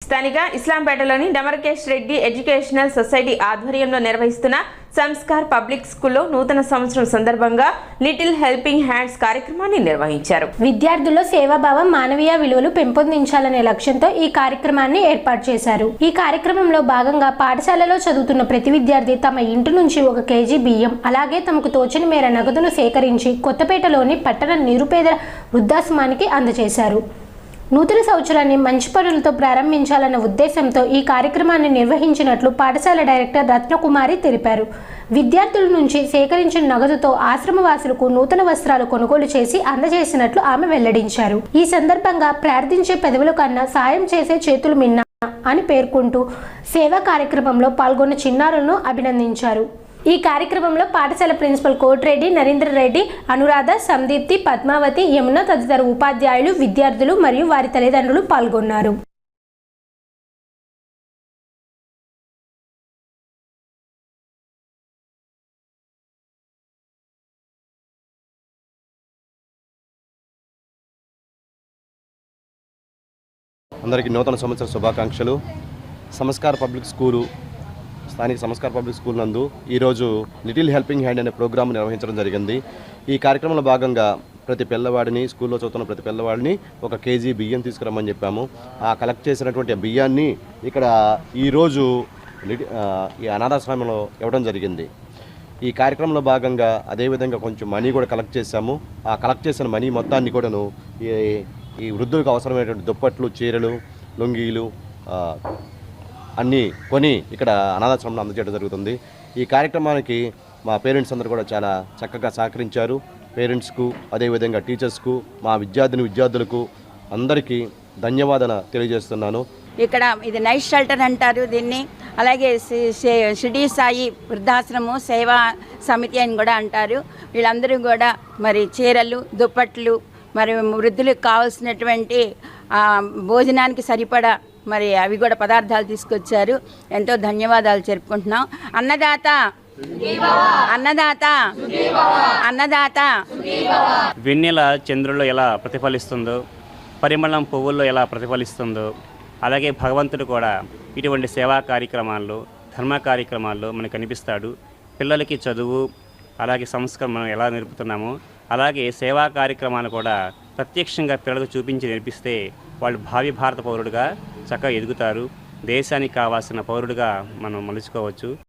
స్థానిక ఇస్లాంపేటలోని డమరకేష్ Reddy educational society ఆధ్వర్యంలో నిర్వహిస్తున్న సంస్కార్ పబ్లిక్ స్కూల్లో నూతన సంవత్సరం సందర్భంగా లిటిల్ హెల్పింగ్ హ్యాండ్స్ కార్యక్రమాన్ని నిర్వహించారు. విద్యార్థుల్లో సేవాభావం, మానవీయ విలువలు పెంపొందించాలనే లక్ష్యంతో ఈ కార్యక్రమాన్ని ఏర్పాటు చేశారు. ఈ కార్యక్రమంలో భాగంగా పాఠశాలలో చదువుతున్న ప్రతి విద్యార్థి తమ ఇంటి నుంచి 1 కేజీ బియ్యం, అలాగే తమకు తోచని మేర నగదును సేకరించి కొత్తపేటలోని పట్టణ నిరుపేద వృద్ధాశ్రమానికి అందజేశారు. నూతన సంవత్సరాన్ని మంచి పనులతో ప్రారంభించాలన్న ఉద్దేశంతో ఈ కార్యక్రమాన్ని నిర్వహించినట్లు పాఠశాల డైరెక్టర్ రత్నకుమారి తెలిపారు. విద్యార్థుల నుంచి సేకరించిన నగదుతో ఆశ్రమవాసులకు నూతన వస్త్రాలు కొనుగోలు చేసి అందజేసినట్లు ఆమె వెల్లడించారు. ఈ సందర్భంగా ప్రార్థించే పెదవుల కన్నా సాయం చేసే చేతులు మిన్న అని పేర్కొంటూ సేవా కార్యక్రమంలో పాల్గొన్న చిన్నారులను అభినందించారు. ఈ కార్యక్రమంలో పాఠశాల ప్రిన్సిపల్ కోటిరెడ్డి, నరేంద్ర రెడ్డి, అనురాధ, సందీప్తి, పద్మావతి, యమున తదితర ఉపాధ్యాయులు, విద్యార్థులు మరియు వారి తల్లిదండ్రులు పాల్గొన్నారు. అందరికీ నూతన సంవత్సర శుభాకాంక్షలు. సంస్కార్ పబ్లిక్ స్కూలు స్థానిక సంస్కార్ పబ్లిక్ స్కూల్ నందు ఈరోజు లిటిల్ హెల్పింగ్ హ్యాండ్ అనే ప్రోగ్రాం నిర్వహించడం జరిగింది. ఈ కార్యక్రమంలో భాగంగా ప్రతి పిల్లవాడిని, స్కూల్లో చదువుతున్న ప్రతి పిల్లవాడిని 1 కేజీ బియ్యం తీసుకురమ్మని చెప్పాము. ఆ కలెక్ట్ చేసినటువంటి బియ్యాన్ని ఇక్కడ ఈరోజు ఈ అనాథాశ్రమంలో ఇవ్వడం జరిగింది. ఈ కార్యక్రమంలో భాగంగా అదేవిధంగా కొంచెం మనీ కూడా కలెక్ట్ చేశాము. ఆ కలెక్ట్ చేసిన మనీ మొత్తాన్ని కూడాను ఈ వృద్ధులకు అవసరమైనటువంటి దుప్పట్లు, చీరలు, లుంగీలు అన్నీ కొని ఇక్కడ అనాథాశ్రమంలో అందజేయడం జరుగుతుంది. ఈ కార్యక్రమానికి మా పేరెంట్స్ అందరూ కూడా చాలా చక్కగా సహకరించారు. పేరెంట్స్కు, అదేవిధంగా టీచర్స్కు, మా విద్యార్థులకు అందరికీ ధన్యవాదాలు తెలియజేస్తున్నాను. ఇక్కడ ఇది నైట్ షెల్టర్ అంటారు దీన్ని. అలాగే షిరిడి సాయి వృద్ధాశ్రమం సేవా సమితి అని కూడా అంటారు. వీళ్ళందరూ కూడా మరి చీరలు, దుప్పట్లు, మరి వృద్ధులకు కావాల్సినటువంటి భోజనానికి సరిపడా మరి అవి కూడా పదార్థాలు తీసుకొచ్చారు. ఎంతో ధన్యవాదాలు చెప్పుకుంటున్నాం. అన్నదాత అన్నదాత అన్నదాత. వెన్నెల చంద్రుల్లో ఎలా ప్రతిఫలిస్తుందో, పరిమళం పువ్వుల్లో ఎలా ప్రతిఫలిస్తుందో, అలాగే భగవంతుడు కూడా ఇటువంటి సేవా కార్యక్రమాల్లో, ధర్మ కార్యక్రమాల్లో మనకు కనిపిస్తాడు. పిల్లలకి చదువు, అలాగే సంస్కారం మనం ఎలా నేర్పుతున్నామో అలాగే సేవా కార్యక్రమాలు కూడా ప్రత్యక్షంగా పిల్లలకు చూపించి నేర్పిస్తే వాళ్ళు భావి భారత పౌరుడుగా చక్కగా ఎదుగుతారు. దేశానికి కావాల్సిన పౌరుడుగా మనం మలుచుకోవచ్చు.